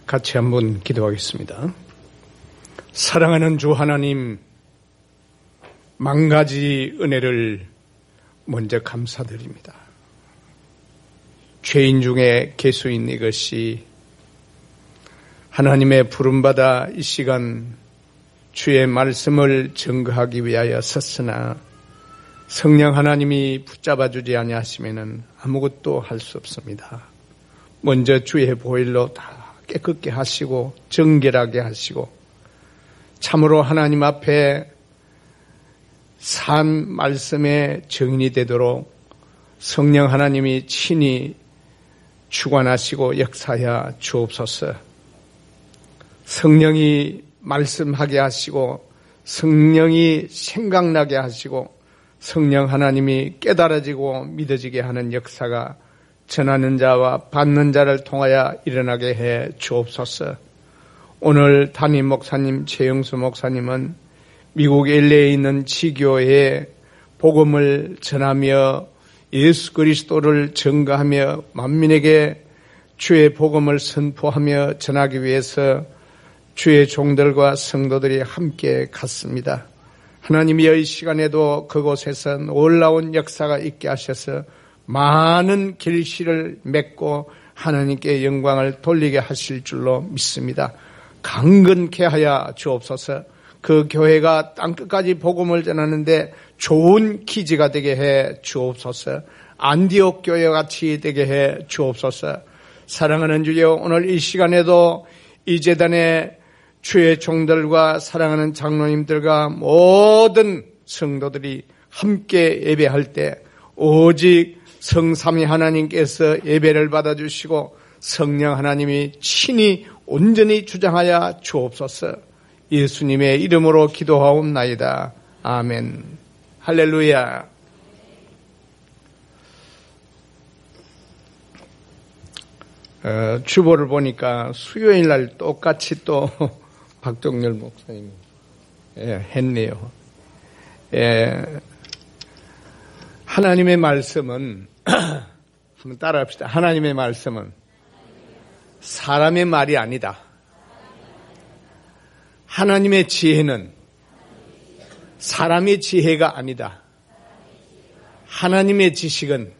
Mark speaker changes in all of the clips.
Speaker 1: 같이 한번 기도하겠습니다. 사랑하는 주 하나님, 만가지 은혜를 먼저 감사드립니다. 죄인 중에 개수인 이것이 하나님의 부름받아 이 시간 주의 말씀을 증거하기 위하여 섰으나 성령 하나님이 붙잡아주지 아니하시면은 아무것도 할 수 없습니다. 먼저 주의 보혈로 다 깨끗게 하시고 정결하게 하시고 참으로 하나님 앞에 산 말씀의 증인이 되도록 성령 하나님이 친히 주관하시고 역사하여 주옵소서. 성령이 말씀하게 하시고 성령이 생각나게 하시고 성령 하나님이 깨달아지고 믿어지게 하는 역사가 전하는 자와 받는 자를 통하여 일어나게 해 주옵소서. 오늘 담임 목사님 최영수 목사님은 미국 LA에 있는 지교회에 복음을 전하며 예수 그리스도를 증거하며 만민에게 주의 복음을 선포하며 전하기 위해서 주의 종들과 성도들이 함께 갔습니다. 하나님이 이 시간에도 그곳에서 놀라운 역사가 있게 하셔서 많은 결실을 맺고 하나님께 영광을 돌리게 하실 줄로 믿습니다. 강건케 하여 주옵소서. 그 교회가 땅끝까지 복음을 전하는데 좋은 기지가 되게 해 주옵소서. 안디옥 교회 같이 되게 해 주옵소서. 사랑하는 주여, 오늘 이 시간에도 이 재단에 주의 종들과 사랑하는 장로님들과 모든 성도들이 함께 예배할 때 오직 성삼위 하나님께서 예배를 받아주시고 성령 하나님이 친히 온전히 주장하여 주옵소서. 예수님의 이름으로 기도하옵나이다. 아멘. 할렐루야. 주보를 보니까 수요일 날 똑같이 또 박정렬 목사님이 했네요. 하나님의 말씀은 한번 따라합시다. 하나님의 말씀은 사람의 말이 아니다. 하나님의 지혜는 사람의 지혜가 아니다. 하나님의 지식은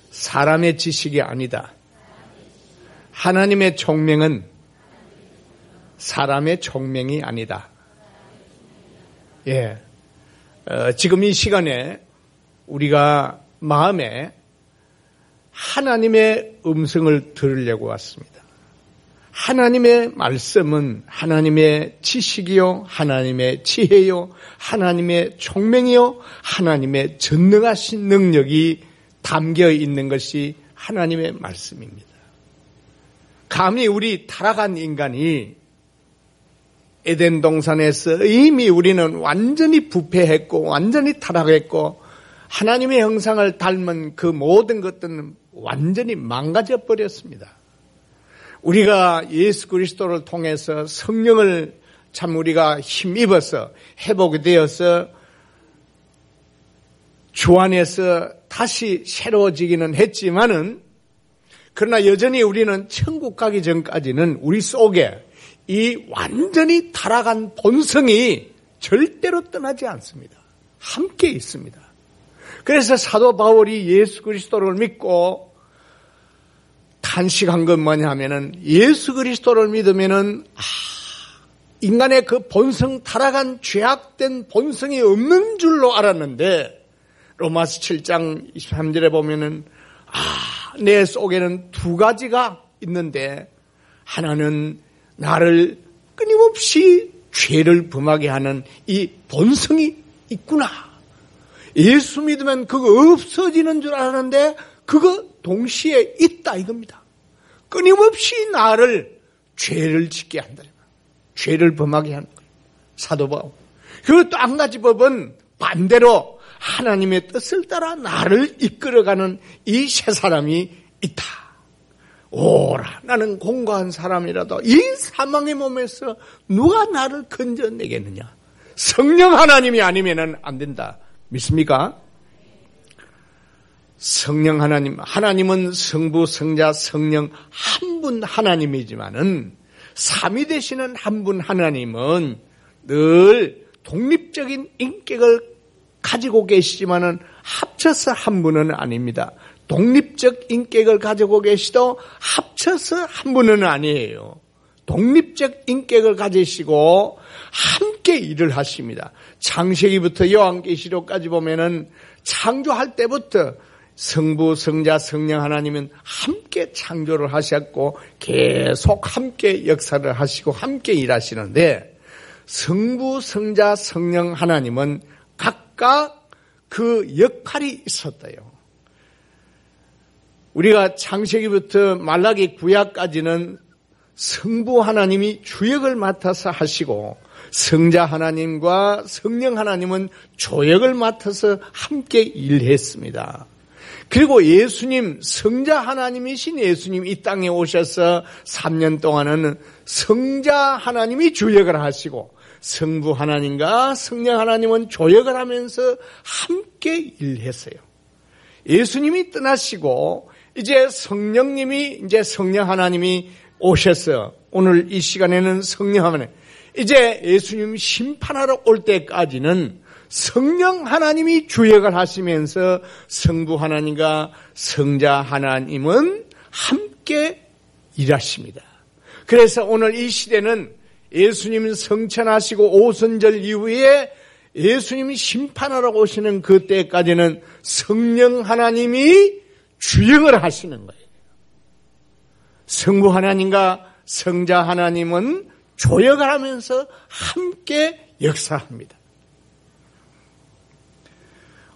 Speaker 1: 사람의 지식이 아니다. 하나님의 총명은 사람의 총명이 아니다. 지금 이 시간에 우리가 마음에 하나님의 음성을 들으려고 왔습니다. 하나님의 말씀은 하나님의 지식이요, 하나님의 지혜요, 하나님의 총명이요, 하나님의 전능하신 능력이 담겨 있는 것이 하나님의 말씀입니다. 감히 우리 타락한 인간이 에덴 동산에서 이미 우리는 완전히 부패했고 완전히 타락했고 하나님의 형상을 닮은 그 모든 것들은 완전히 망가져 버렸습니다. 우리가 예수 그리스도를 통해서 성령을 참 우리가 힘입어서 회복이 되어서 주 안에서 다시 새로워지기는 했지만은 그러나 여전히 우리는 천국 가기 전까지는 우리 속에 이 완전히 타락한 본성이 절대로 떠나지 않습니다. 함께 있습니다. 그래서 사도 바울이 예수 그리스도를 믿고 탄식한 건 뭐냐면은 예수 그리스도를 믿으면은 인간의 그 본성 타락한 죄악된 본성이 없는 줄로 알았는데 로마서 7장 23절에 보면은 내 속에는 두 가지가 있는데 하나는 나를 끊임없이 죄를 범하게 하는 이 본성이 있구나. 예수 믿으면 그거 없어지는 줄 알았는데 그거 동시에 있다 이겁니다. 끊임없이 나를 죄를 짓게 한다. 죄를 범하게 하는 거예요. 사도 바울. 그리고 또 한 가지 법은 반대로 하나님의 뜻을 따라 나를 이끌어가는 이 새 사람이 있다. 오라, 나는 공고한 사람이라도 이 사망의 몸에서 누가 나를 건져내겠느냐. 성령 하나님이 아니면 안 된다. 믿습니까? 성령 하나님, 하나님은 성부, 성자, 성령 한 분 하나님이지만은 삼위 되시는 한 분 하나님은 늘 독립적인 인격을 가지고 계시지만은 합쳐서 한 분은 아닙니다. 독립적 인격을 가지고 계시도 합쳐서 한 분은 아니에요. 독립적 인격을 가지시고 함께 일을 하십니다. 창세기부터 요한계시록까지 보면은 창조할 때부터 성부, 성자, 성령 하나님은 함께 창조를 하셨고 계속 함께 역사를 하시고 함께 일하시는데 성부, 성자, 성령 하나님은 각각 그 역할이 있었대요. 우리가 창세기부터 말라기 구약까지는 성부 하나님이 주역을 맡아서 하시고 성자 하나님과 성령 하나님은 조역을 맡아서 함께 일했습니다. 그리고 예수님, 성자 하나님이신 예수님 이 땅에 오셔서 3년 동안은 성자 하나님이 주역을 하시고 성부 하나님과 성령 하나님은 조역을 하면서 함께 일했어요. 예수님이 떠나시고 이제 성령님이, 이제 성령 하나님이 오셔서 오늘 이 시간에는 성령 하나님, 이제 예수님 심판하러 올 때까지는 성령 하나님이 주역을 하시면서 성부 하나님과 성자 하나님은 함께 일하십니다. 그래서 오늘 이 시대는 예수님 성천하시고 오순절 이후에 예수님이 심판하러 오시는 그때까지는 성령 하나님이 주역을 하시는 거예요. 성부 하나님과 성자 하나님은 조역을 하면서 함께 역사합니다.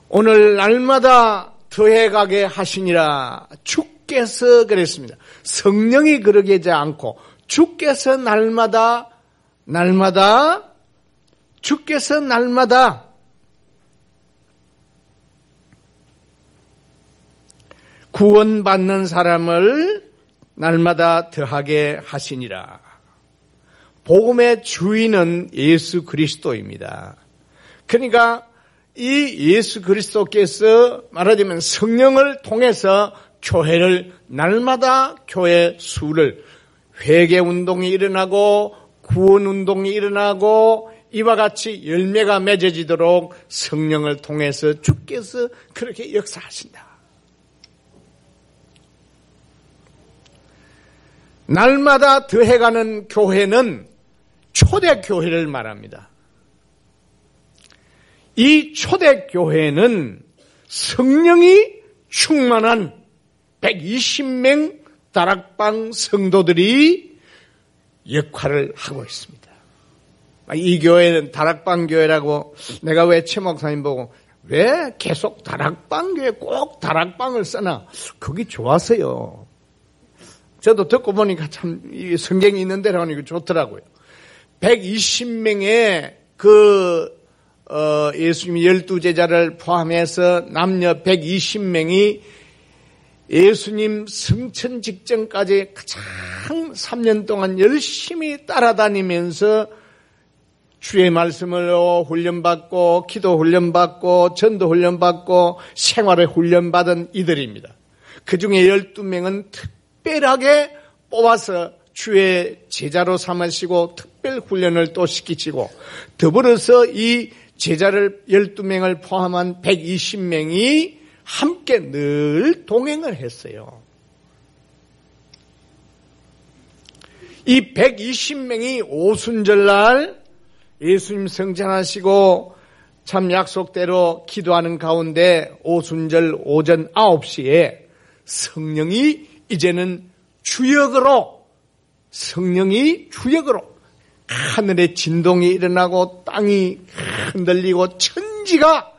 Speaker 1: 오늘 날마다 더해가게 하시니라 주께서 그랬습니다. 성령이 그러게 하지 않고 주께서 날마다 주께서 날마다 구원받는 사람을 날마다 더하게 하시니라. 복음의 주인은 예수 그리스도입니다. 그러니까 이 예수 그리스도께서 말하자면 성령을 통해서 교회를 날마다 교회 수를 회개운동이 일어나고 구원운동이 일어나고 이와 같이 열매가 맺어지도록 성령을 통해서 주께서 그렇게 역사하신다. 날마다 더해가는 교회는 초대교회를 말합니다. 이 초대교회는 성령이 충만한 120명 다락방 성도들이 역할을 하고 있습니다. 이 교회는 다락방 교회라고 내가 왜 최 목사님 보고 왜 계속 다락방 교회 꼭 다락방을 쓰나? 그게 좋았어요. 저도 듣고 보니까 참 성경이 있는 대로 하니까 좋더라고요. 120명의 예수님 12제자를 포함해서 남녀 120명이 예수님 승천 직전까지 가장 3년 동안 열심히 따라다니면서 주의 말씀으로 훈련받고 기도 훈련받고 전도 훈련받고 생활에 훈련받은 이들입니다. 그중에 12명은 특별하게 뽑아서 주의 제자로 삼으시고 특별 훈련을 또 시키시고 더불어서 이 제자를 12명을 포함한 120명이 함께 늘 동행을 했어요. 이 120명이 오순절날 예수님 성천하시고 참 약속대로 기도하는 가운데 오순절 오전 9시에 성령이 이제는 성령이 주역으로 하늘에 진동이 일어나고 땅이 흔들리고 천지가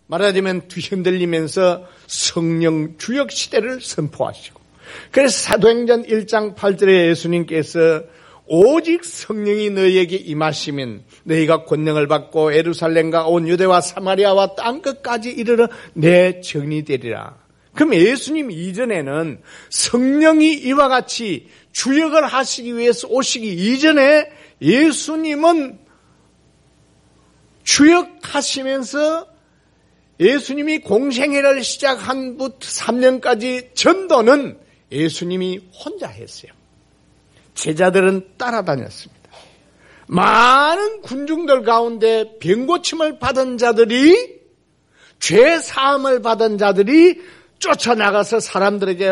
Speaker 1: 말하자면 뒤흔들리면서 성령 주역 시대를 선포하시고 그래서 사도행전 1장 8절에 예수님께서 오직 성령이 너희에게 임하시면 너희가 권능을 받고 예루살렘과 온 유대와 사마리아와 땅끝까지 이르러 내 증인이 되리라. 그럼 예수님 이전에는 성령이 이와 같이 주역을 하시기 위해서 오시기 이전에 예수님은 주역하시면서 예수님이 공생애를 시작한 부터 3년까지 전도는 예수님이 혼자 했어요. 제자들은 따라다녔습니다. 많은 군중들 가운데 병고침을 받은 자들이, 죄 사함을 받은 자들이 쫓아나가서 사람들에게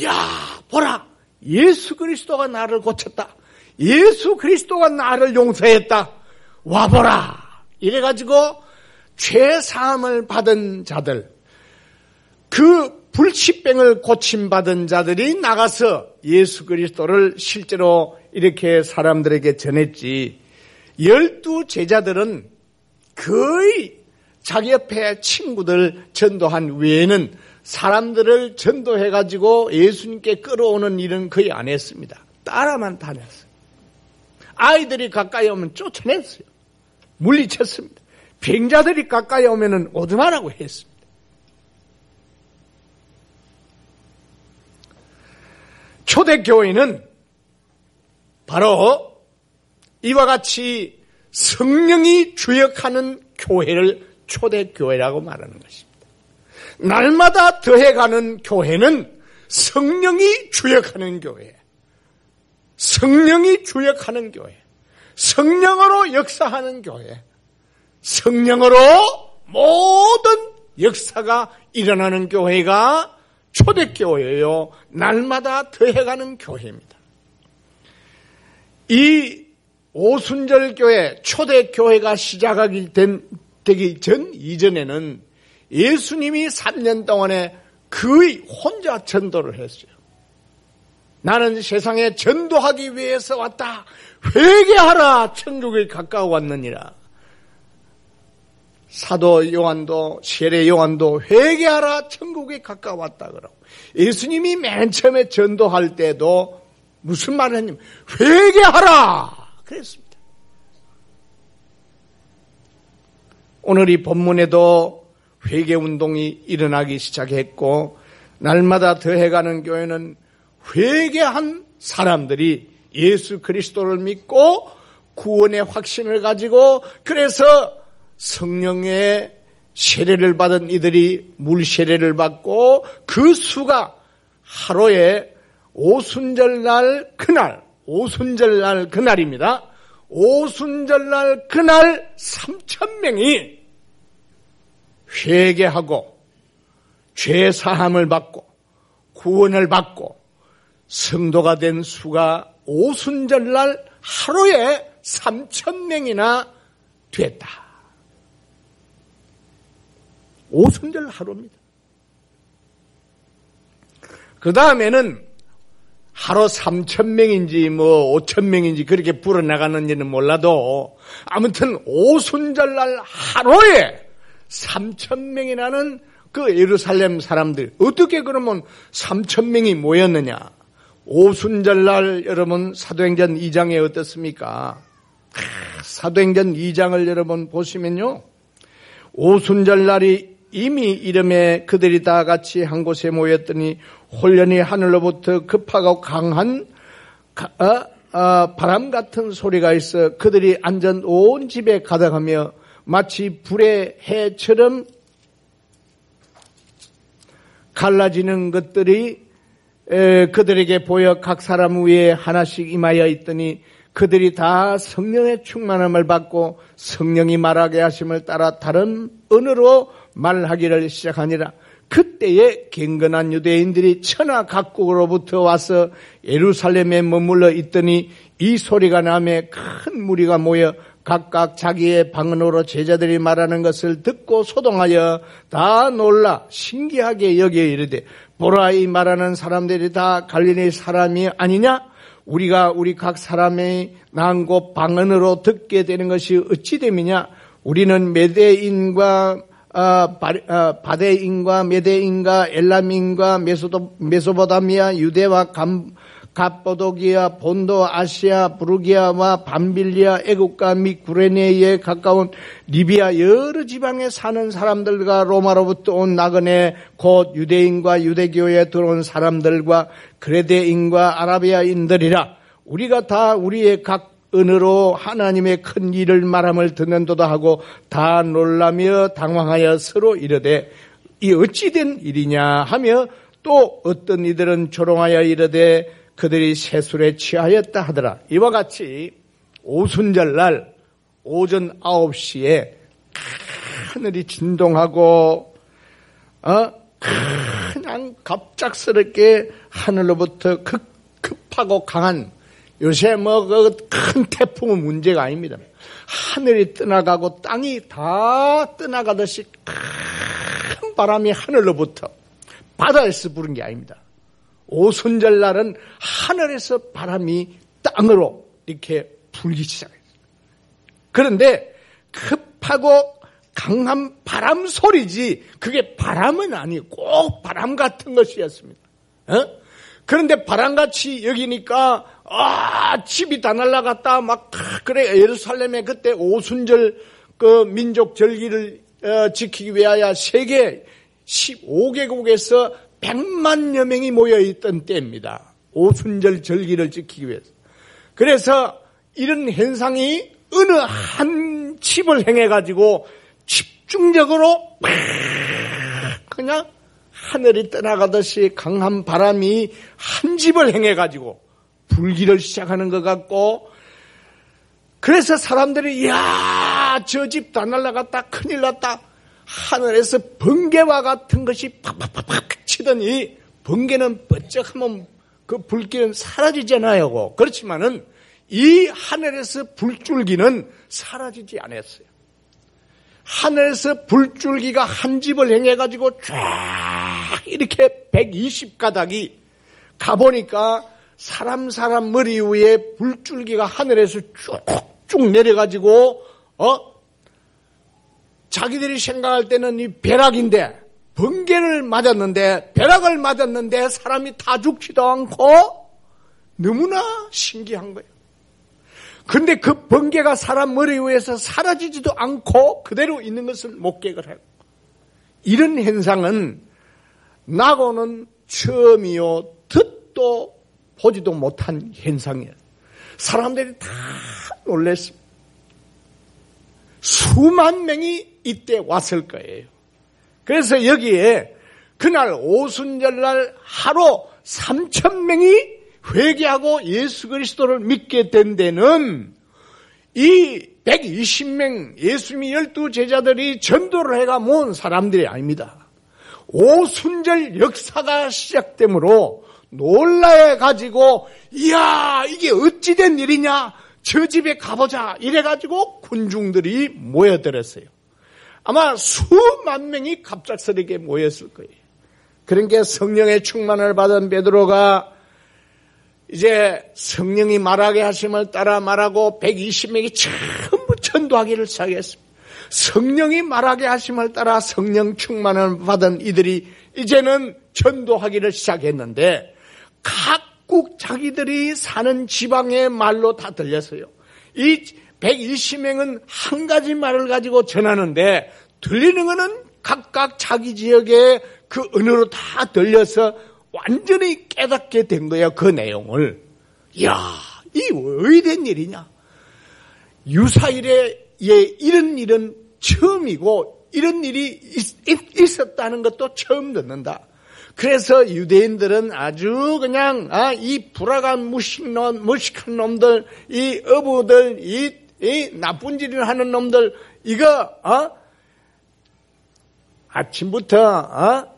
Speaker 1: 야 보라, 예수 그리스도가 나를 고쳤다, 예수 그리스도가 나를 용서했다, 와보라, 이래가지고 죄 사함을 받은 자들, 그 불치병을 고침받은 자들이 나가서 예수 그리스도를 실제로 이렇게 사람들에게 전했지, 12 제자들은 거의 자기 옆에 친구들 전도한 외에는 사람들을 전도해가지고 예수님께 끌어오는 일은 거의 안 했습니다. 따라만 다녔어요. 아이들이 가까이 오면 쫓아냈어요. 물리쳤습니다. 병자들이 가까이 오면 오지 마라고 했습니다. 초대교회는 바로 이와 같이 성령이 주역하는 교회를 초대교회라고 말하는 것입니다. 날마다 더해가는 교회는 성령이 주역하는 교회, 성령이 주역하는 교회, 성령으로 역사하는 교회, 성령으로 모든 역사가 일어나는 교회가 초대교회예요. 날마다 더해가는 교회입니다. 이 오순절교회, 초대교회가 되기 전 이전에는 예수님이 3년 동안에 거의 혼자 전도를 했어요. 나는 세상에 전도하기 위해서 왔다. 회개하라. 천국에 가까워 왔느니라. 사도 요한도, 세례 요한도 회개하라. 천국에 가까워 왔다 그러고, 예수님이 맨 처음에 전도할 때도 무슨 말을 했냐면 회개하라 그랬습니다. 오늘 이 본문에도 회개운동이 일어나기 시작했고, 날마다 더해가는 교회는 회개한 사람들이 예수 그리스도를 믿고 구원의 확신을 가지고, 그래서 성령의 세례를 받은 이들이 물세례를 받고, 그 수가 하루에 오순절날 그날입니다. 오순절날 그날 3,000명이 회개하고 죄 사함을 받고 구원을 받고 성도가 된 수가 오순절날 하루에 3,000명이나 됐다. 오순절 하루입니다. 그 다음에는 하루 3,000명인지 5,000명인지 그렇게 불어나가는지는 몰라도, 아무튼 오순절날 하루에 3,000명이라는 그 예루살렘 사람들, 어떻게 그러면 3,000명이 모였느냐? 오순절날 여러분 사도행전 2장에 어떻습니까? 사도행전 2장을 여러분 보시면요, 오순절날이 이미 이름에 그들이 다 같이 한 곳에 모였더니 홀연히 하늘로부터 급하고 강한 바람 같은 소리가 있어 그들이 앉은 온 집에 가득하며 마치 불의 해처럼 갈라지는 것들이 그들에게 보여 각 사람 위에 하나씩 임하여 있더니 그들이 다 성령의 충만함을 받고 성령이 말하게 하심을 따라 다른 언어로 말하기를 시작하니라. 그때에 경건한 유대인들이 천하 각국으로부터 와서 예루살렘에 머물러 있더니 이 소리가 나매 큰 무리가 모여 각각 자기의 방언으로 제자들이 말하는 것을 듣고 소동하여 다 놀라 신기하게 여겨 이르되, 보라, 이 말하는 사람들이 다 갈릴리 사람이 아니냐? 우리가 우리 각 사람의 난 곳 방언으로 듣게 되는 것이 어찌 됨이냐? 우리는 메대인과 바데인과 메대인과 엘람인과 메소포타미아, 유대와 갑보도기아, 본도, 아시아, 부르기아와 밤빌리아, 애국과 및 구레네에 가까운 리비아 여러 지방에 사는 사람들과 로마로부터 온 나그네 곧 유대인과 유대교에 들어온 사람들과 그레데인과 아라비아인들이라. 우리가 다 우리의 각 은으로 하나님의 큰 일을 말함을 듣는도다 하고 다 놀라며 당황하여 서로 이르되 이 어찌된 일이냐 하며 또 어떤 이들은 조롱하여 이르되 그들이 새술에 취하였다 하더라. 이와 같이 오순절날 오전 9시에 하늘이 진동하고 그냥 갑작스럽게 하늘로부터 급하고 강한, 요새 뭐 그 큰 태풍은 문제가 아닙니다. 하늘이 떠나가고 땅이 다 떠나가듯이 큰 바람이 하늘로부터 바다에서 부른 게 아닙니다. 오순절날은 하늘에서 바람이 땅으로 이렇게 불기 시작했어요. 그런데 급하고 강한 바람 소리지 그게 바람은 아니고 꼭 바람 같은 것이었습니다. 그런데 바람같이 여기니까 집이 다 날아갔다 막 그래. 예루살렘에 그때 오순절 그 민족 절기를 지키기 위하여 세계 15개국에서 100만여 명이 모여있던 때입니다. 오순절 절기를 지키기 위해서. 그래서 이런 현상이 어느 한 집을 행해가지고 집중적으로 그냥 하늘이 떠나가듯이 강한 바람이 한 집을 행해가지고 불기를 시작하는 것 같고, 그래서 사람들이 이야 저 집 다 날아갔다 큰일 났다, 하늘에서 번개와 같은 것이 팍팍팍팍 치더니, 번개는 번쩍하면 그 불길은 사라지잖아요. 그렇지만은 이 하늘에서 불줄기는 사라지지 않았어요. 하늘에서 불줄기가 한 집을 행해가지고 쫙 이렇게 120가닥이 가보니까 사람 머리 위에 불줄기가 하늘에서 쭉쭉 내려가지고 자기들이 생각할 때는 이 벼락인데, 번개를 맞았는데, 벼락을 맞았는데 사람이 다 죽지도 않고 너무나 신기한 거예요. 근데 그 번개가 사람 머리 위에서 사라지지도 않고 그대로 있는 것을 목격을 해요. 이런 현상은 나고는 처음이요 듣도 보지도 못한 현상이에요. 사람들이 다 놀랐습니다. 수만 명이 이때 왔을 거예요. 그래서 여기에 그날 오순절날 하루 3,000명이 회개하고 예수 그리스도를 믿게 된 데는 이 120명 예수님이 12제자들이 전도를 해가 모은 사람들이 아닙니다. 오순절 역사가 시작되므로 놀라해가지고 이야 이게 어찌된 일이냐, 저 집에 가보자 이래가지고 군중들이 모여들었어요. 아마 수만 명이 갑작스럽게 모였을 거예요. 그러니까 성령의 충만을 받은 베드로가 이제 성령이 말하게 하심을 따라 말하고 120명이 전부 전도하기를 시작했습니다. 성령이 말하게 하심을 따라 성령 충만을 받은 이들이 이제는 전도하기를 시작했는데, 각국 자기들이 사는 지방의 말로 다 들렸어요. 이 120명은 한 가지 말을 가지고 전하는데 들리는 것은 각각 자기 지역의 그 언어로 다 들려서 완전히 깨닫게 된 거야, 그 내용을. 이야, 이 왜 된 일이냐? 유사일에 이런 일은 처음이고 이런 일이 있었다는 것도 처음 듣는다. 그래서 유대인들은 아주 그냥 이 불악한 무식한 놈들, 이 어부들, 이 나쁜 짓을 하는 놈들, 이거 아침부터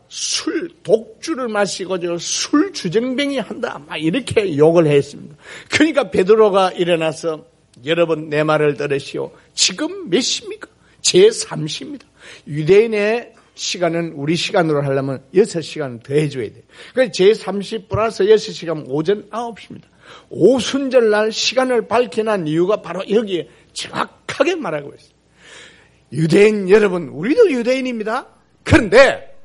Speaker 1: 독주를 마시고 술 주정뱅이 한다, 막 이렇게 욕을 했습니다. 그러니까 베드로가 일어나서 여러분 내 말을 들으시오. 지금 몇 시입니까? 제3시입니다. 유대인의 시간은 우리 시간으로 하려면 6시간 더 해줘야 돼요. 그래서 제30 플러스 6시간 오전 9시입니다. 오순절날 시간을 밝혀낸 이유가 바로 여기에 정확하게 말하고 있어요. 유대인 여러분, 우리도 유대인입니다. 그런데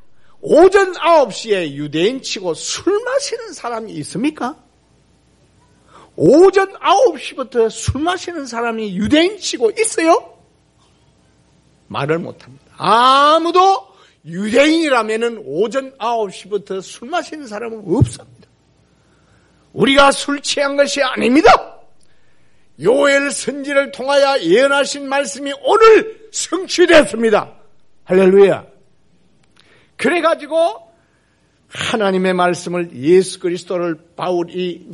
Speaker 1: 오전 9시에 유대인치고 술 마시는 사람이 있습니까? 오전 9시부터 술 마시는 사람이 유대인치고 있어요? 말을 못합니다. 아무도 유대인이라면 오전 9시부터 술 마시는 사람은 없습니다. 우리가 술 취한 것이 아닙니다. 요엘 선지를 통하여 예언하신 말씀이 오늘 성취됐습니다. 할렐루야. 그래가지고 하나님의 말씀을 예수 그리스도를 바울이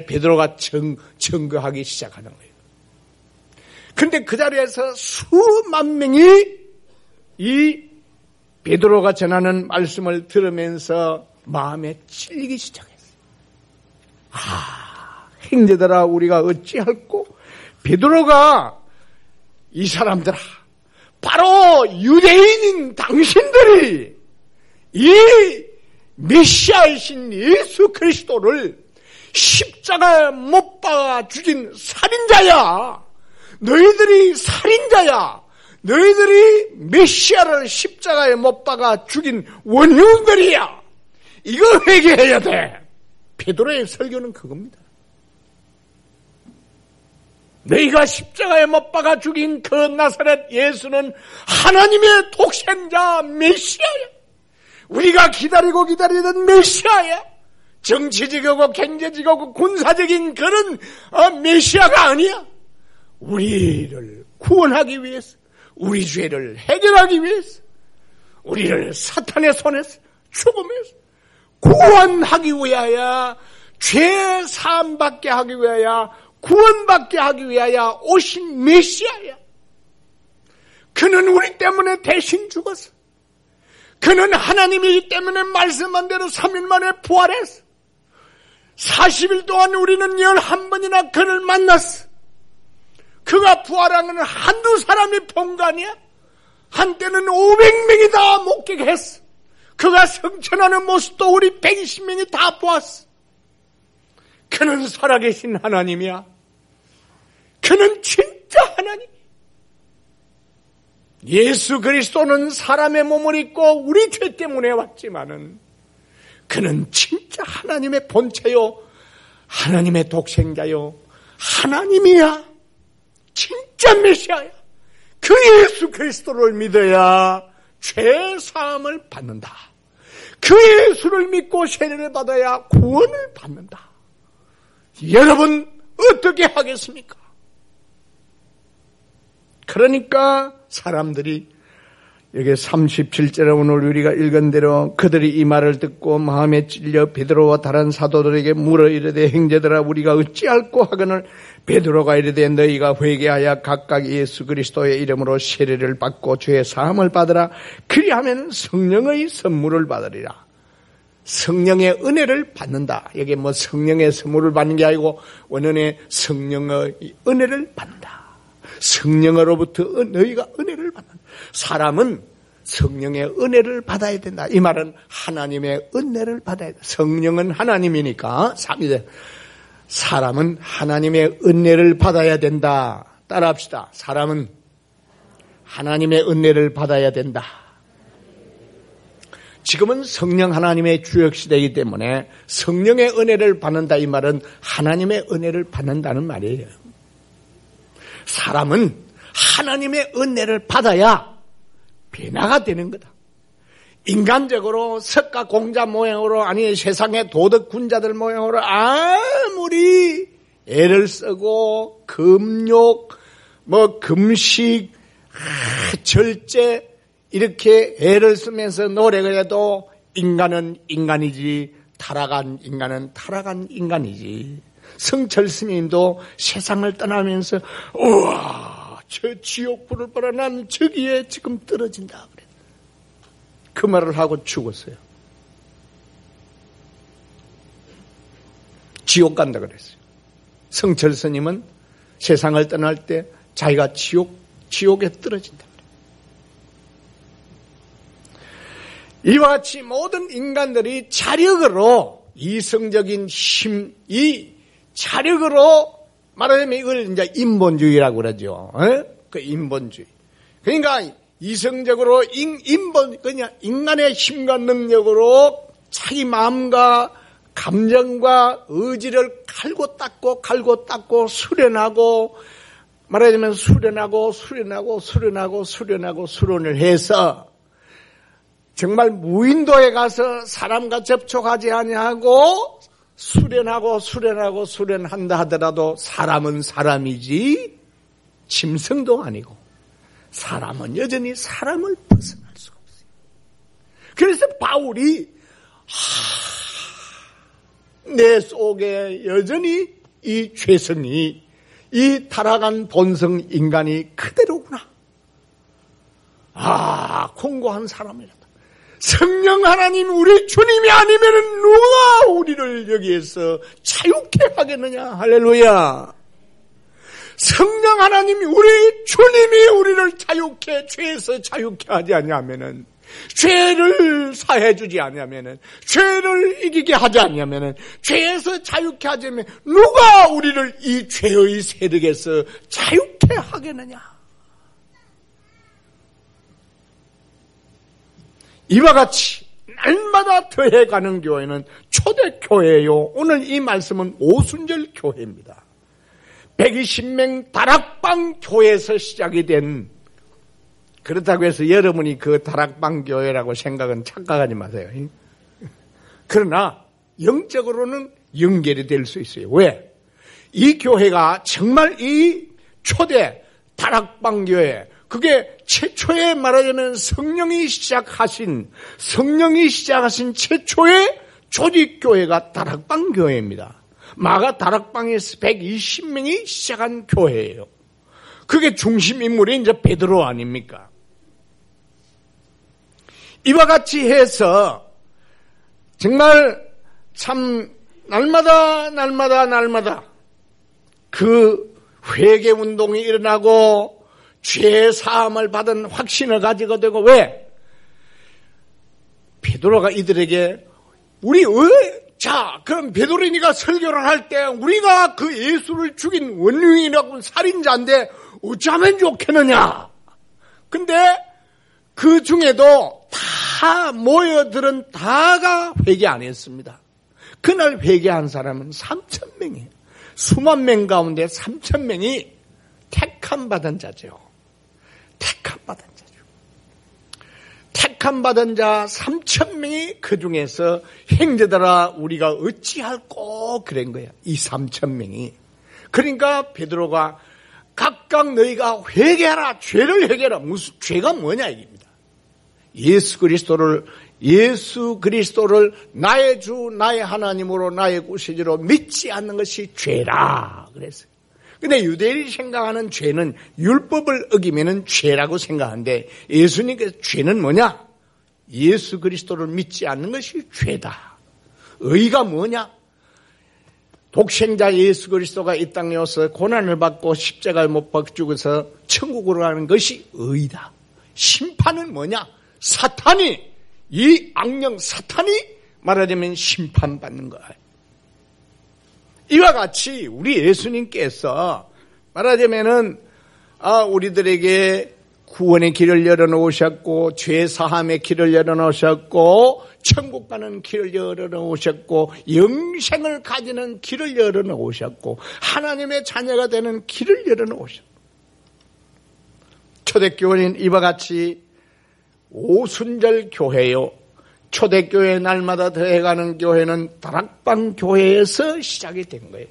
Speaker 1: 베드로가 증거하기 시작하는 거예요. 근데 그 자리에서 수만 명이 이 베드로가 전하는 말씀을 들으면서 마음에 찔리기 시작했어요. 형제들아, 우리가 어찌할꼬? 베드로가 이 사람들아, 바로 유대인인 당신들이 이 메시아이신 예수 그리스도를 십자가에 못 박아 죽인 살인자야. 너희들이 살인자야. 너희들이 메시아를 십자가에 못 박아 죽인 원흉들이야. 이거 회개해야 돼. 베드로의 설교는 그겁니다. 너희가 십자가에 못 박아 죽인 그 나사렛 예수는 하나님의 독생자 메시아야. 우리가 기다리던 메시아야. 정치적이고 경제적이고 군사적인 그런 메시아가 아니야. 우리를 구원하기 위해서, 우리 죄를 해결하기 위해서, 우리를 사탄의 손에서, 죽음에서 구원하기 위하여, 죄 사함받게 하기 위하여, 구원받게 하기 위하여 오신 메시아야. 그는 우리 때문에 대신 죽었어. 그는 하나님이기 때문에 말씀한 대로 3일 만에 부활했어. 40일 동안 우리는 11번이나 그를 만났어. 그가 부활한 건 한두 사람이 본 거 아니야? 한때는 500명이 다 목격했어. 그가 성천하는 모습도 우리 120명이 다 보았어. 그는 살아계신 하나님이야. 그는 진짜 하나님. 예수 그리스도는 사람의 몸을 입고 우리 죄 때문에 왔지만은 그는 진짜 하나님의 본체요, 하나님의 독생자요, 하나님이야. 진짜 메시아야. 그 예수 그리스도를 믿어야 죄 사함을 받는다. 그 예수를 믿고 세례를 받아야 구원을 받는다. 여러분 어떻게 하겠습니까? 그러니까 사람들이 여기 37절에 오늘 우리가 읽은 대로 그들이 이 말을 듣고 마음에 찔려 베드로와 다른 사도들에게 물어 이르되 형제들아 우리가 어찌할꼬 하거늘 베드로가 이르되 너희가 회개하여 각각 예수 그리스도의 이름으로 세례를 받고 죄 사함을 받으라. 그리하면 성령의 선물을 받으리라. 성령의 은혜를 받는다. 여기 뭐 성령의 선물을 받는 게 아니고 원언의 성령의 은혜를 받는다. 성령으로부터 너희가 은혜를 받는다. 사람은 성령의 은혜를 받아야 된다. 이 말은 하나님의 은혜를 받아야 된다. 성령은 하나님이니까 사람은 하나님의 은혜를 받아야 된다. 따라합시다. 사람은 하나님의 은혜를 받아야 된다. 지금은 성령 하나님의 주역시대이기 때문에 성령의 은혜를 받는다 이 말은 하나님의 은혜를 받는다는 말이에요. 사람은 하나님의 은혜를 받아야 변화가 되는 거다. 인간적으로 석가 공자 모양으로 아니 세상의 도덕 군자들 모양으로 아무리 애를 쓰고 금욕, 금식, 절제 이렇게 애를 쓰면서 노력을 해도 인간은 인간이지 타락한 인간은 타락한 인간이지. 성철 스님도 세상을 떠나면서 우와 저 지옥불을 봐라 난 저기에 지금 떨어진다 그래. 그 말을 하고 죽었어요. 지옥 간다 그랬어요. 성철 스님은 세상을 떠날 때 자기가 지옥에 떨어진다. 이와 같이 모든 인간들이 자력으로 이성적인 힘, 이 자력으로 말하자면 이걸 이제 인본주의라고 그러죠. 그 인본주의. 그러니까 이성적으로 그냥 인간의 힘과 능력으로 자기 마음과 감정과 의지를 갈고 닦고 수련하고 말하자면 수련을 해서 정말 무인도에 가서 사람과 접촉하지 아니하고 수련한다 하더라도 사람은 사람이지 짐승도 아니고 사람은 여전히 사람을 벗어날 수가 없어요. 그래서 바울이 내 속에 여전히 이 죄성이, 이 타락한 본성 인간이 그대로구나. 공고한 사람이라다. 성령 하나님 우리 주님이 아니면 누가 우리를 여기에서 자유케 하겠느냐. 할렐루야. 성령 하나님이 우리 주님이 우리를 자유케, 죄에서 자유케 하지 않냐면은, 죄를 사해주지 않냐면은, 죄를 이기게 하지 않냐면은, 죄에서 자유케 하지 않으면 누가 우리를 이 죄의 세력에서 자유케 하겠느냐. 이와 같이 날마다 더해가는 교회는 초대교회예요. 오늘 이 말씀은 오순절 교회입니다. 120명 다락방 교회에서 시작이 된, 그렇다고 해서 여러분이 그 다락방 교회라고 생각은 착각하지 마세요. 그러나 영적으로는 연결이 될 수 있어요. 왜? 이 교회가 정말 이 초대 다락방 교회, 그게 최초에 말하자면 성령이 시작하신 최초의 조직교회가 다락방 교회입니다. 마가 다락방에서 120명이 시작한 교회예요. 그게 중심 인물이 이제 베드로 아닙니까? 이와 같이 해서 정말 참 날마다 그 회개 운동이 일어나고 죄 사함을 받은 확신을 가지고 되고, 왜? 베드로가 이들에게 그럼 베드로니가 설교를 할 때 우리가 그 예수를 죽인 원흉이라고 살인자인데 어쩌면 좋겠느냐. 근데 그 중에도 다 모여들은 다가 회개 안 했습니다. 그날 회개한 사람은 3,000명이에요. 수만 명 가운데 3,000명이 택함받은 자죠. 택함받은 자 3,000명이 그 중에서 형제들아 우리가 어찌할꼬 그런 거야. 이 3,000명이. 그러니까 베드로가 각각 너희가 회개하라. 죄를 회개하라. 무슨 죄가 뭐냐 이깁니다. 예수 그리스도를 나의 주 나의 하나님으로 나의 구세주로 믿지 않는 것이 죄라 그랬어요. 근데 유대인이 생각하는 죄는 율법을 어기면은 죄라고 생각하는데, 예수님께서 죄는 뭐냐? 예수 그리스도를 믿지 않는 것이 죄다. 의가 뭐냐? 독생자 예수 그리스도가 이 땅에 와서 고난을 받고 십자가에 못 박혀 죽어서 천국으로 가는 것이 의다. 심판은 뭐냐? 이 악령 사탄이 말하자면 심판받는 거야. 이와 같이 우리 예수님께서 말하자면은 우리들에게 구원의 길을 열어놓으셨고, 죄 사함의 길을 열어놓으셨고, 천국 가는 길을 열어놓으셨고, 영생을 가지는 길을 열어놓으셨고, 하나님의 자녀가 되는 길을 열어놓으셨고, 초대교회는 이와 같이 오순절 교회요. 초대교회 날마다 더해가는 교회는 다락방 교회에서 시작이 된 거예요.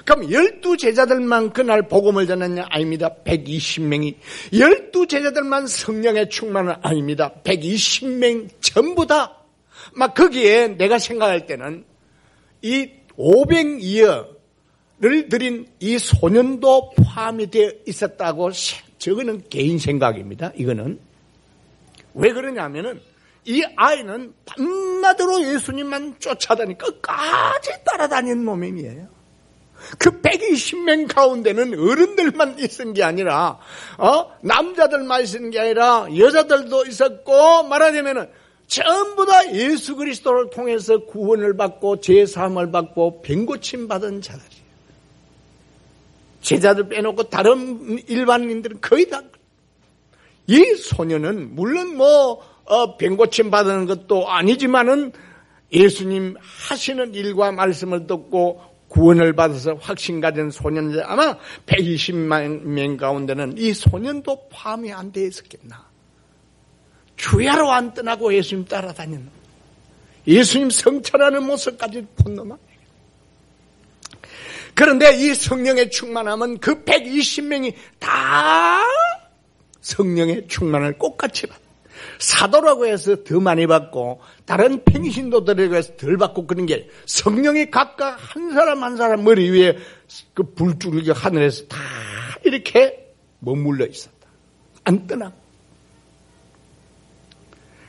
Speaker 1: 그럼 12제자들만 그날 복음을 전했냐? 아닙니다. 120명이. 12제자들만 성령의 충만은 아닙니다. 120명 전부 다. 막 거기에 내가 생각할 때는 이 500이어를 드린 이 소년도 포함이 되어 있었다고, 저거는 개인 생각입니다. 이거는. 왜 그러냐면은 이 아이는 밤낮으로 예수님만 쫓아다니 끝까지 따라다니는 놈이에요. 그 120명 가운데는 어른들만 있은 게 아니라 남자들만 있은 게 아니라 여자들도 있었고, 말하자면은 전부 다 예수 그리스도를 통해서 구원을 받고 제사함을 받고 병고침 받은 자들이에요. 제자들 빼놓고 다른 일반인들은 거의 다. 이 소년은 물론 병고침 받는 것도 아니지만은 예수님 하시는 일과 말씀을 듣고 구원을 받아서 확신 가진 소년들, 아마 120만 명 가운데는 이 소년도 포함이 안 돼 있었겠나. 주야로 안 떠나고 예수님 따라다니는, 예수님 성찰하는 모습까지 본 놈아. 그런데 이 성령의 충만함은 그 120명이 다 성령의 충만을 똑같이 받아. 사도라고 해서 더 많이 받고 다른 평신도들에게 해서 덜 받고 그런 게 성령이 각각 한 사람 한 사람 머리 위에 그 불줄기 하늘에서 다 이렇게 머물러 있었다. 안 떠나.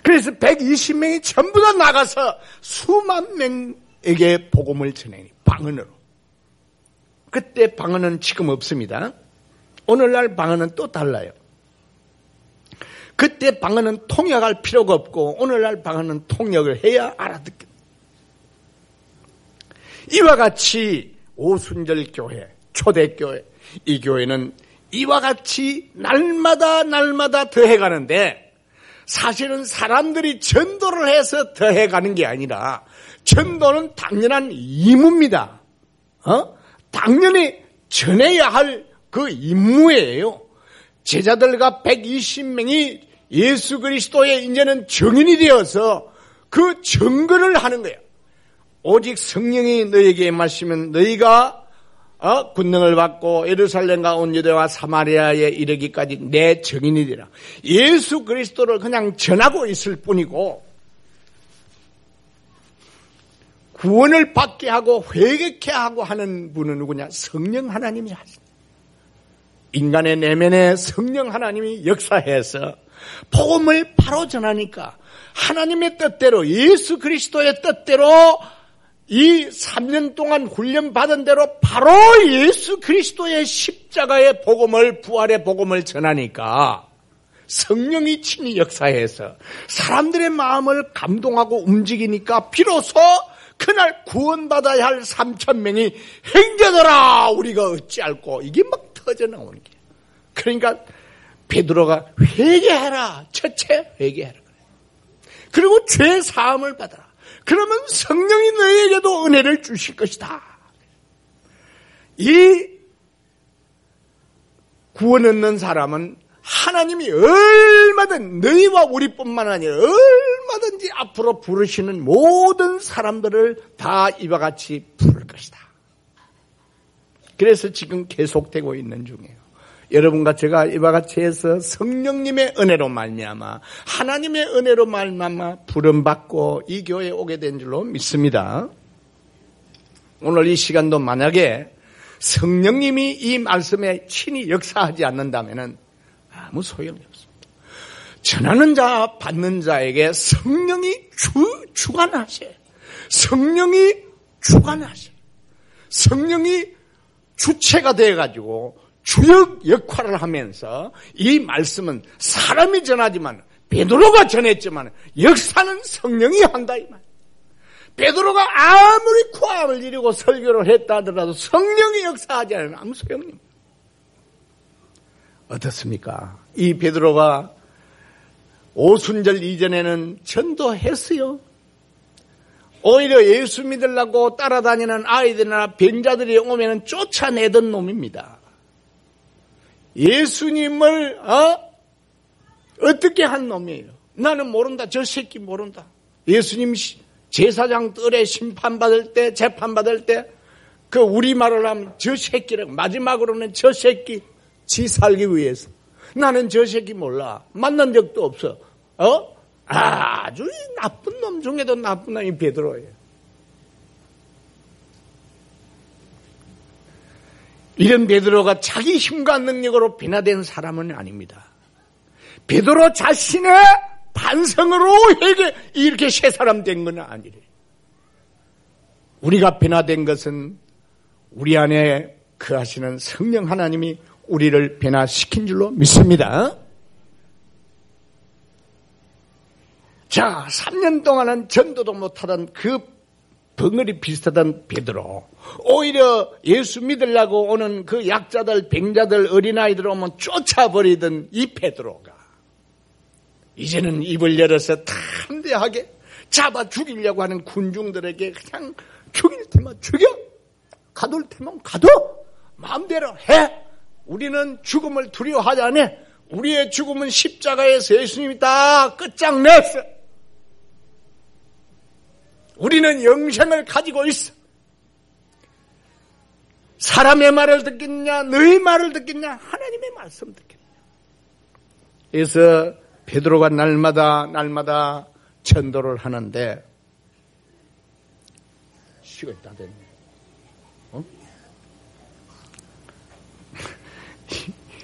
Speaker 1: 그래서 120명이 전부 다 나가서 수만 명에게 복음을 전하니 방언으로. 그때 방언은 지금 없습니다. 오늘날 방언은 또 달라요. 그때 방언은 통역할 필요가 없고 오늘날 방언은 통역을 해야 알아듣게. 이와 같이 오순절 교회, 초대교회, 이 교회는 이와 같이 날마다 더해가는데 사실은 사람들이 전도를 해서 더해가는 게 아니라 전도는 당연한 임무입니다. 당연히 전해야 할 그 임무예요. 제자들과 120명이 예수 그리스도의 이제는 증인이 되어서 그 증거를 하는 거예요. 오직 성령이 너에게 임하시면 너희가 권능을 받고 예루살렘과 온 유대와 사마리아에 이르기까지 내 증인이 되라. 예수 그리스도를 그냥 전하고 있을 뿐이고 구원을 받게 하고 회개케 하고 하는 분은 누구냐? 성령 하나님이 하십니다. 인간의 내면에 성령 하나님이 역사해서 복음을 바로 전하니까 하나님의 뜻대로 예수 그리스도의 뜻대로 이 3년 동안 훈련받은 대로 바로 예수 그리스도의 십자가의 복음을 부활의 복음을 전하니까 성령이 친히 역사해서 사람들의 마음을 감동하고 움직이니까 비로소 그날 구원받아야 할 3,000명이 행자더라 우리가 어찌할꼬 이게 막 터져나오는 게. 그러니까 베드로가 회개해라. 첫째 회개해라. 그리고 죄 사함을 받아라. 그러면 성령이 너에게도 은혜를 주실 것이다. 이 구원 얻는 사람은 하나님이 얼마든 너희와 우리뿐만 아니라 얼마든지 앞으로 부르시는 모든 사람들을 다 이와 같이 부를 것이다. 그래서 지금 계속되고 있는 중이에요. 여러분과 제가 이와 같이 해서 성령님의 은혜로 말미암아 하나님의 은혜로 말미암아 부름받고 이 교회에 오게 된 줄로 믿습니다. 오늘 이 시간도 만약에 성령님이 이 말씀에 친히 역사하지 않는다면 아무 소용이 없습니다. 전하는 자 받는 자에게 성령이 주관하셔요. 성령이 주관하셔요. 성령이 주체가 되어가지고 주역 역할을 하면서 이 말씀은 사람이 전하지만 베드로가 전했지만 역사는 성령이 한다 이 말. 베드로가 아무리 코앞을 이루고 설교를 했다 하더라도 성령이 역사하지 않으면 아무 소용이 없습니다. 어떻습니까? 이 베드로가 오순절 이전에는 전도했어요. 오히려 예수 믿으려고 따라다니는 아이들이나 병자들이 오면 쫓아내던 놈입니다. 예수님을 어떻게 한 놈이에요? 나는 모른다. 저 새끼 모른다. 예수님 제사장 뜰에 심판받을 때 재판받을 때 그 우리말을 하면 저 새끼라고 마지막으로는 저 새끼 지 살기 위해서 나는 저 새끼 몰라. 만난 적도 없어. 아주 나쁜 놈 중에도 나쁜 놈이 베드로예요. 이런 베드로가 자기 힘과 능력으로 변화된 사람은 아닙니다. 베드로 자신의 반성으로 이렇게 새 사람 된 건 아니래요. 우리가 변화된 것은 우리 안에 거하시는 성령 하나님이 우리를 변화시킨 줄로 믿습니다. 자, 3년 동안은 전도도 못하던 그 벙어리 비슷하던 베드로, 오히려 예수 믿으려고 오는 그 약자들, 병자들, 어린아이들 오면 쫓아버리던 이 베드로가 이제는 입을 열어서 담대하게 잡아 죽이려고 하는 군중들에게 그냥 죽일 테면 죽여, 가둘 테면 가둬, 마음대로 해. 우리는 죽음을 두려워하지 않아. 우리의 죽음은 십자가에서 예수님이 다 끝장냈어. 우리는 영생을 가지고 있어. 사람의 말을 듣겠냐, 너희 말을 듣겠냐, 하나님의 말씀 듣겠냐. 그래서 베드로가 날마다 전도를 하는데 시간이 다 됐네.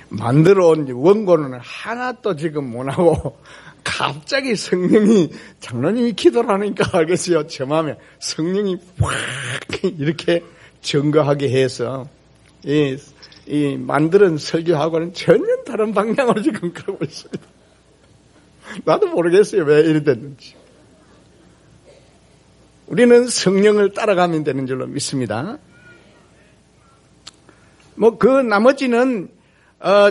Speaker 1: 만들어 온 원고는 하나도 지금 못하고 갑자기 성령이 장로님이 기도를 하니까 알겠어요. 제 마음에 성령이 확 이렇게 증거하게 해서 이 만드는 설교하고는 전혀 다른 방향으로 지금 가고 있습니다. 나도 모르겠어요. 왜 이래 됐는지. 우리는 성령을 따라가면 되는 줄로 믿습니다. 그 나머지는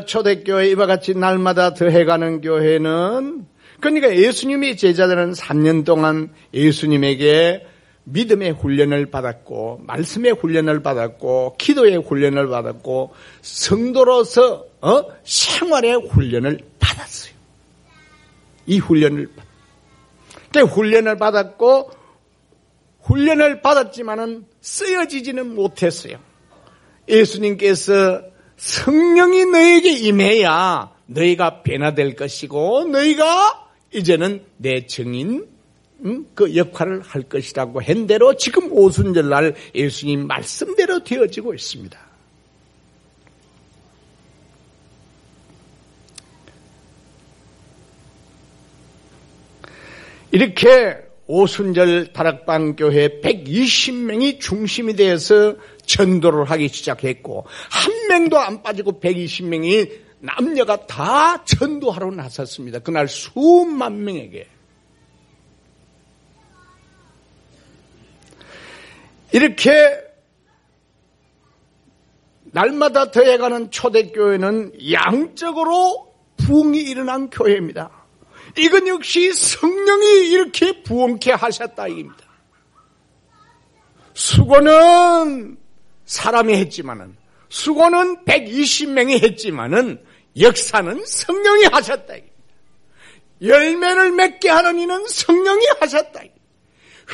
Speaker 1: 초대교회 이와 같이 날마다 더해가는 교회는 그러니까 예수님의 제자들은 3년 동안 예수님에게 믿음의 훈련을 받았고 말씀의 훈련을 받았고 기도의 훈련을 받았고 성도로서 생활의 훈련을 받았어요. 이 훈련을 훈련을 받았고 훈련을 받았지만은 쓰여지지는 못했어요. 예수님께서 성령이 너에게 임해야 너희가 변화될 것이고 너희가 이제는 내 증인 그 역할을 할 것이라고 한 대로 지금 오순절날 예수님 말씀대로 되어지고 있습니다. 이렇게 오순절 다락방 교회 120명이 중심이 되어서 전도를 하기 시작했고 한 명도 안 빠지고 120명이 남녀가 다 전도하러 나섰습니다. 그날 수만 명에게. 이렇게 날마다 더해가는 초대교회는 양적으로 부흥이 일어난 교회입니다. 이건 역시 성령이 이렇게 부흥케 하셨다 이겁니다. 수고는 사람이 했지만은 수고는 120명이 했지만은 역사는 성령이 하셨다 이겁니다. 열매를 맺게 하는 이는 성령이 하셨다.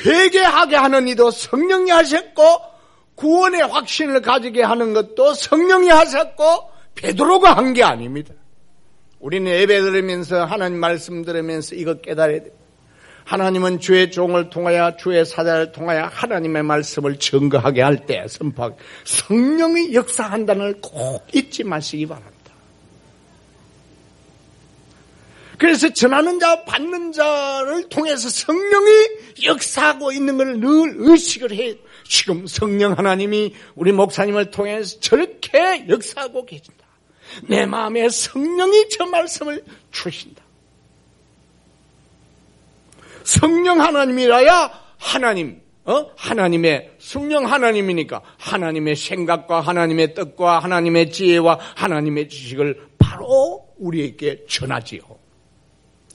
Speaker 1: 회개하게 하는 이도 성령이 하셨고 구원의 확신을 가지게 하는 것도 성령이 하셨고 베드로가 한 게 아닙니다. 우리는 예배 들으면서 하나님 말씀 들으면서 이거 깨달아야 됩니다. 하나님은 주의 종을 통하여 주의 사자를 통하여 하나님의 말씀을 증거하게 할 때 선포하게 성령이 역사한다는 걸 꼭 잊지 마시기 바랍니다. 그래서 전하는 자 받는 자를 통해서 성령이 역사하고 있는 걸 늘 의식을 해요. 지금 성령 하나님이 우리 목사님을 통해서 저렇게 역사하고 계신다. 내 마음에 성령이 저 말씀을 주신다. 성령 하나님이라야 하나님의 성령 하나님이니까 하나님의 생각과 하나님의 뜻과 하나님의 지혜와 하나님의 지식을 바로 우리에게 전하지요.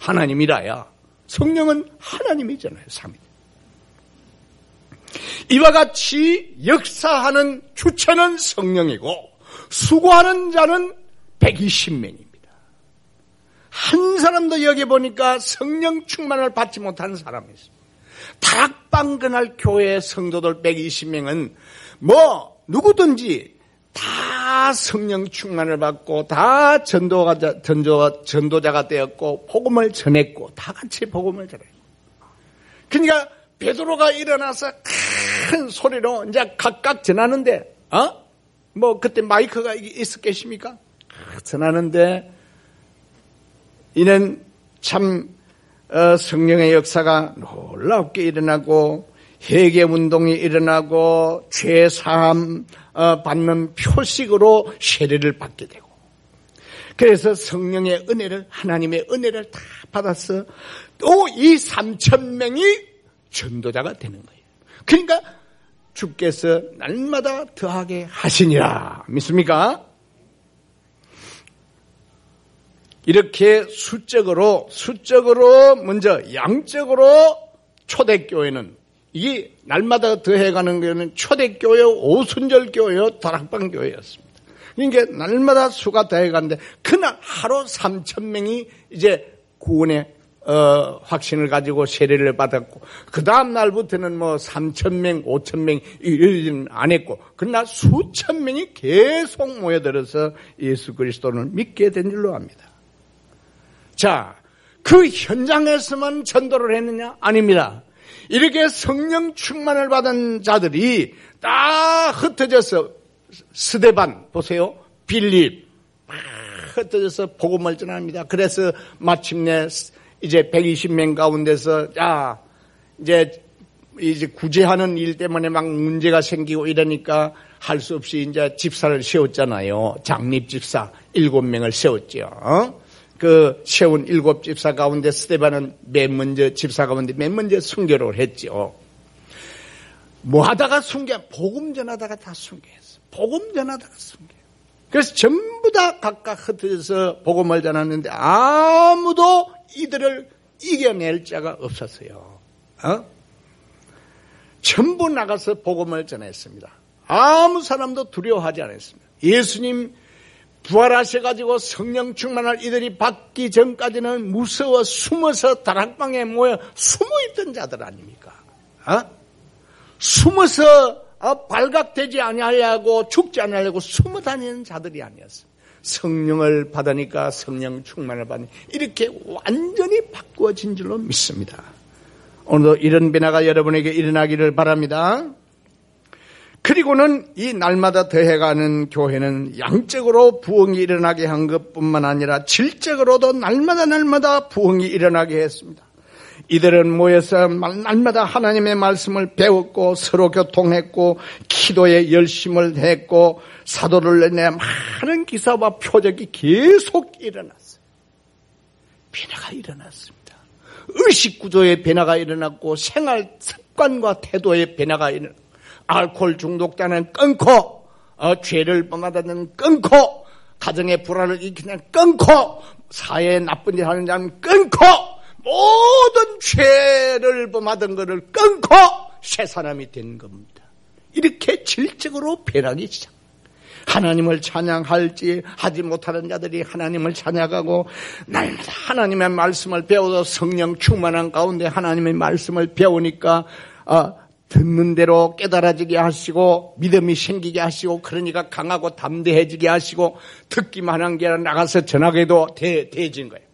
Speaker 1: 하나님이라야 성령은 하나님이잖아요. 삼위. 이와 같이 역사하는 주체는 성령이고 수고하는 자는 120명입니다. 한 사람도 여기 보니까 성령 충만을 받지 못한 사람이 있습니다. 다락방 그날 교회 성도들 120명은 누구든지 다 성령 충만을 받고 다 전도자가 되었고 복음을 전했고 다 같이 복음을 전했고 그러니까 베드로가 일어나서 큰 소리로 이제 각각 전하는데 그때 마이크가 있었겠습니까? 전하는데 이는 참 성령의 역사가 놀랍게 일어나고 회개운동이 일어나고 죄사함 받는 표식으로 세례를 받게 되고 그래서 성령의 은혜를 하나님의 은혜를 다 받아서 또 이 3,000명이 전도자가 되는 거예요. 그러니까 주께서 날마다 더하게 하시니라. 믿습니까? 이렇게 수적으로 먼저 양적으로 초대교회는 이게 날마다 더해가는 교회는 초대교회, 오순절교회, 다락방교회였습니다. 그러니까 날마다 수가 더해가는데 그날 하루 3,000명이 이제 구원의 확신을 가지고 세례를 받았고, 그 다음 날부터는 3,000명, 5,000명 이러지는 안 했고, 그러나 수천 명이 계속 모여들어서 예수 그리스도를 믿게 된 줄로 압니다. 자, 그 현장에서만 전도를 했느냐? 아닙니다. 이렇게 성령 충만을 받은 자들이 다 흩어져서, 스데반 보세요, 빌립 막 흩어져서 복음을 전합니다. 그래서 마침내 이제 120명 가운데서 이제 구제하는 일 때문에 막 문제가 생기고 이러니까 할 수 없이 이제 집사를 세웠잖아요. 장립 집사 7명을 세웠죠. 그 세운 7집사 가운데 스데반은 집사 가운데 맨 먼저 순교를 했죠. 뭐 하다가 복음 전하다가 다 순교했어. 복음 전하다가 순교. 그래서 전부 다 각각 흩어져서 복음을 전하는데 아무도 이들을 이겨낼 자가 없었어요. 전부 나가서 복음을 전했습니다. 아무 사람도 두려워하지 않았습니다. 예수님 부활하셔가지고 성령 충만을 이들이 받기 전까지는 무서워 숨어서 다락방에 모여 숨어있던 자들 아닙니까? 숨어서 발각되지 아니하려고 죽지 아니하려고 숨어 다니는 자들이 아니었어요. 성령을 받으니까 성령 충만을 받으니 이렇게 완전히 바꾸어진 줄로 믿습니다. 오늘도 이런 변화가 여러분에게 일어나기를 바랍니다. 그리고는 이 날마다 더해가는 교회는 양적으로 부흥이 일어나게 한 것뿐만 아니라 질적으로도 날마다 부흥이 일어나게 했습니다. 이들은 모여서 날마다 하나님의 말씀을 배웠고 서로 교통했고 기도에 열심을 했고 사도를 내 많은 기사와 표적이 계속 일어났어요. 변화가 일어났습니다. 의식 구조의 변화가 일어났고 생활 습관과 태도의 변화가 일어났고 알코올 중독자는 끊고 죄를 범하다는 끊고 가정의 불안을 일으키는 끊고 사회에 나쁜 일 하는 자는 끊고 모든 죄를 범하던 것을 끊고 새 사람이 된 겁니다. 이렇게 질적으로 변하기 시작. 하나님을 찬양할지 하지 못하는 자들이 하나님을 찬양하고 날마다 하나님의 말씀을 배워서 성령 충만한 가운데 하나님의 말씀을 배우니까 듣는 대로 깨달아지게 하시고 믿음이 생기게 하시고 그러니까 강하고 담대해지게 하시고 듣기만 한 게 아니라 나가서 전하게도 되어진 거예요.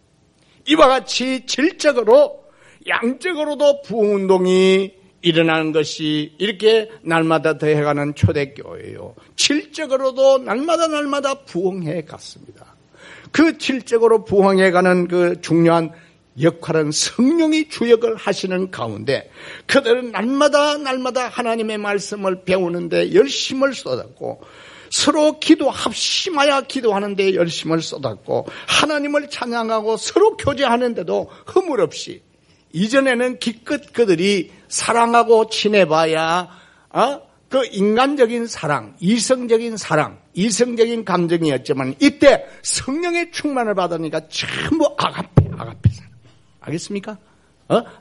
Speaker 1: 이와 같이 질적으로 양적으로도 부흥운동이 일어나는 것이 이렇게 날마다 더해가는 초대교회예요. 질적으로도 날마다 부흥해 갔습니다. 그 질적으로 부흥해가는 그 중요한 역할은 성령이 주역을 하시는 가운데 그들은 날마다 하나님의 말씀을 배우는데 열심을 쏟았고 서로 합심하여 기도하는데 열심을 쏟았고 하나님을 찬양하고 서로 교제하는데도 허물 없이 이전에는 기껏 그들이 사랑하고 친해봐야 그 인간적인 사랑, 이성적인 이성적인 감정이었지만 이때 성령의 충만을 받으니까 전부 아가페 사랑. 알겠습니까?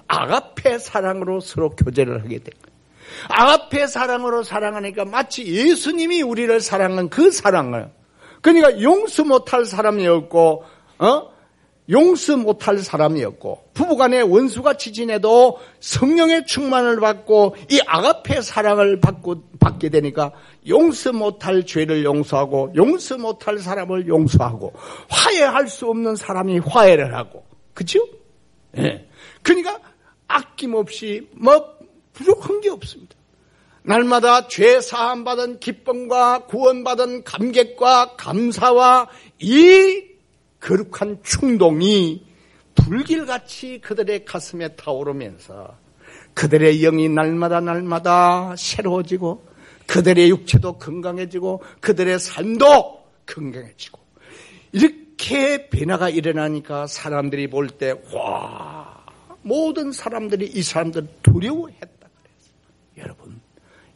Speaker 1: 아가페 사랑으로 서로 교제를 하게 된 거예요. 아가페 사랑으로 사랑하니까 마치 예수님이 우리를 사랑한 그 사랑을 그러니까 용서 못할 사람이었고 부부간에 원수같이 지내도 성령의 충만을 받고 이 아가페 사랑을 받게 되니까 용서 못할 죄를 용서하고 용서 못할 사람을 용서하고 화해할 수 없는 사람이 화해를 하고 그렇죠? 네. 그러니까 아낌없이 부족한 게 없습니다. 날마다 죄 사함 받은 기쁨과 구원받은 감격과 감사와 이 거룩한 충동이 불길같이 그들의 가슴에 타오르면서 그들의 영이 날마다 새로워지고 그들의 육체도 건강해지고 그들의 삶도 건강해지고 이렇게 변화가 일어나니까 사람들이 볼 때 모든 사람들이 이 사람들 두려워했다 그랬어요. 여러분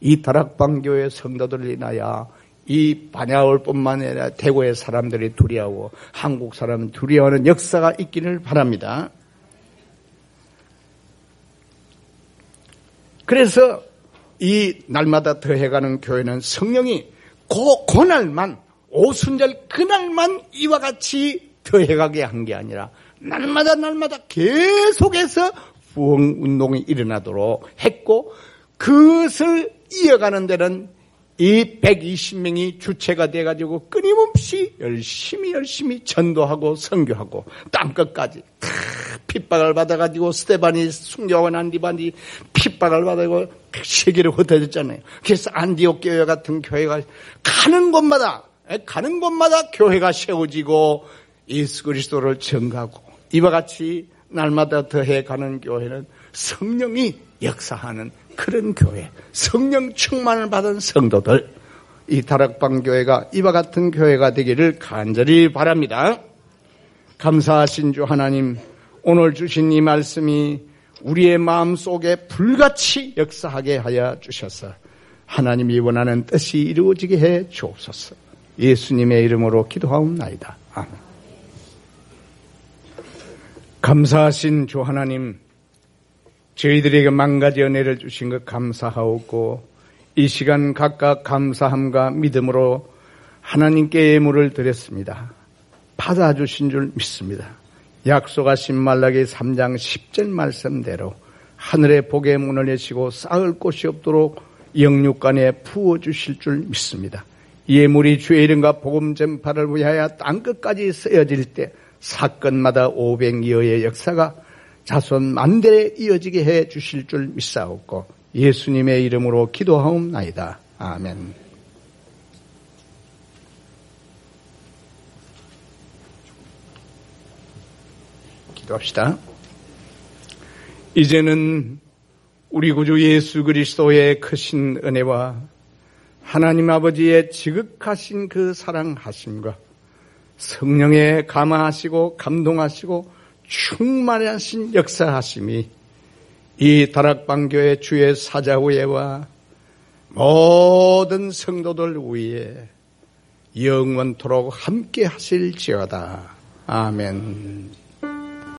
Speaker 1: 이 다락방교회 성도들을 인하여 이 반야월뿐만 아니라 대구의 사람들이 두려워하고 한국 사람은 두려워하는 역사가 있기를 바랍니다. 그래서 이 날마다 더해가는 교회는 성령이 그날만 오순절 그날만 이와 같이 더해가게 한 게 아니라 날마다 계속해서 부흥운동이 일어나도록 했고, 그것을 이어가는 데는 이 120명이 주체가 돼가지고 끊임없이 열심히 전도하고 선교하고 땅끝까지 다 핍박을 받아가지고 스데반이 순교하고 난 뒤반이 핍박을 받아가지고 세계로 흩어졌잖아요. 그래서 안디옥 교회 같은 교회가 가는 곳마다 교회가 세워지고 예수 그리스도를 전가하고, 이와 같이 날마다 더해 가는 교회는 성령이 역사하는 그런 교회, 성령 충만을 받은 성도들, 이 다락방 교회가 이와 같은 교회가 되기를 간절히 바랍니다. 감사하신 주 하나님, 오늘 주신 이 말씀이 우리의 마음속에 불같이 역사하게 하여 주셔서 하나님이 원하는 뜻이 이루어지게 해 주옵소서. 예수님의 이름으로 기도하옵나이다. 아멘. 감사하신 주 하나님, 저희들에게 만가지 은혜를 주신 것 감사하옵고, 이 시간 각각 감사함과 믿음으로 하나님께 예물을 드렸습니다. 받아주신 줄 믿습니다. 약속하신 말라기 3장 10절 말씀대로 하늘의 복의 문을 여시고 쌓을 곳이 없도록 영육간에 부어주실 줄 믿습니다. 예물이 주의 이름과 복음 전파를 위하여 땅끝까지 쓰여질 때 사건마다 500여의 역사가 자손 만대에 이어지게 해 주실 줄 믿사옵고, 예수님의 이름으로 기도하옵나이다. 아멘. 기도합시다. 이제는 우리 구주 예수 그리스도의 크신 은혜와 하나님 아버지의 지극하신 그 사랑하심과 성령의 감화하시고 감동하시고 충만하신 역사하심이 이 다락방교회 주의 사자후회와 모든 성도들 위에 영원토록 함께 하실지어다. 아멘.